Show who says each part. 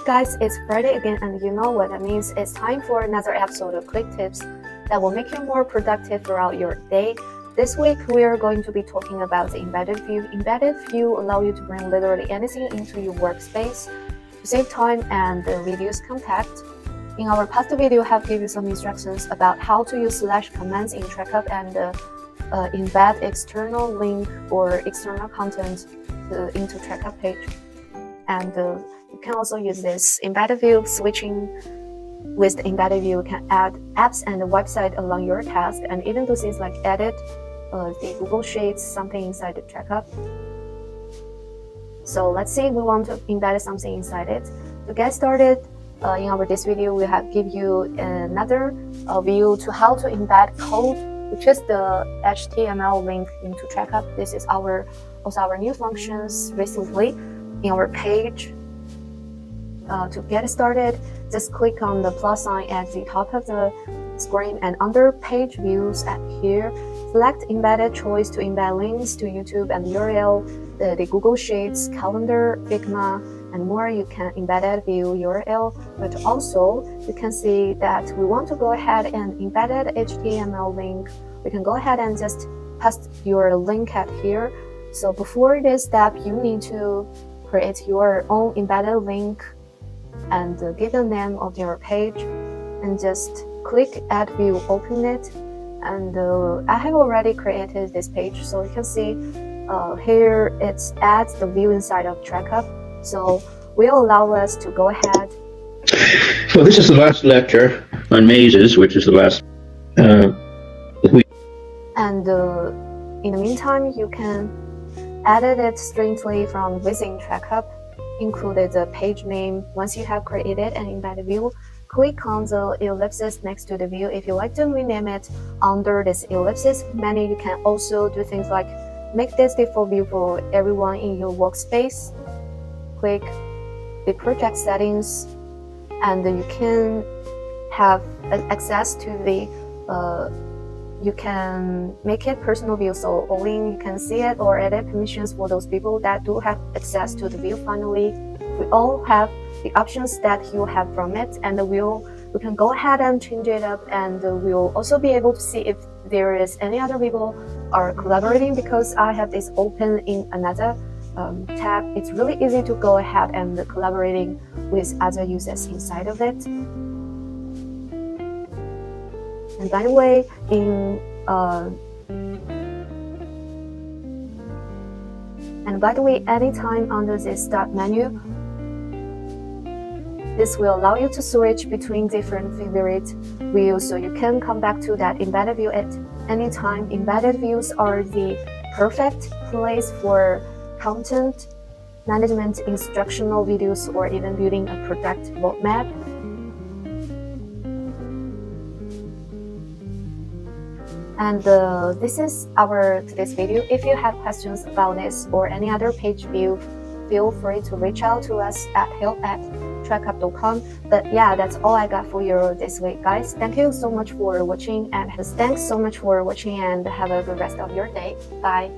Speaker 1: guys, it's Friday again, and you know what that means. It's time for another episode of Quick Tips that will make you more productive throughout your day. This week we are going to be talking about the embedded view. Embedded view allow you to bring literally anything into your workspace to save time and reduce contact. In our past video, I have given you some instructions about how to use slash commands in Tracup and embed external link or external content into Tracup page. And you can also use this embedded view. Switching with the embedded view, you can add apps and a website along your task, and even do things like edit the Google Sheets, something inside the Tracup. So let's say we want to embed something inside it. To get started, in this video, we have give you another view to how to embed code, which is the HTML link into Tracup. This is also our new functions recently in our page. To get started, just click on the plus sign at the top of the screen, and under page views at here, select embedded choice to embed links to YouTube and URL, the Google Sheets, calendar, Figma, and more. You can embedded view URL, but also you can see that we want to go ahead and embedded HTML link. We can go ahead and just paste your link at here. So before this step, you need to create your own embedded link and give the name of your page, and just click add view, open it, and I have already created this page. So you can see here it's add the view inside of Tracup, so will allow us to go ahead.
Speaker 2: So this is the last lecture on mazes, which is the last
Speaker 1: and in the meantime, you can edit it strictly from within Tracup, included the page name. Once you have created an embedded view, click on the ellipsis next to the view. If you like to rename it under this ellipsis menu, you can also do things like make this default view for everyone in your workspace. Click the project settings, and you can have access to the you can make it personal view, so only you can see it, or edit permissions for those people that do have access to the view. Finally, we all have the options that you have from it, and we can go ahead and change it up, and we'll also be able to see if there is any other people are collaborating, because I have this open in another tab. It's really easy to go ahead and collaborating with other users inside of it. And by the way, anytime under this start menu, this will allow you to switch between different favorite views, so you can come back to that embedded view at any time. Embedded views are the perfect place for content management, instructional videos, or even building a product roadmap. And this is our today's video. If you have questions about this or any other page view, feel free to reach out to us at help@tracup.com. But yeah, that's all I got for you this week, guys. Thank you so much for watching, and have a good rest of your day. Bye.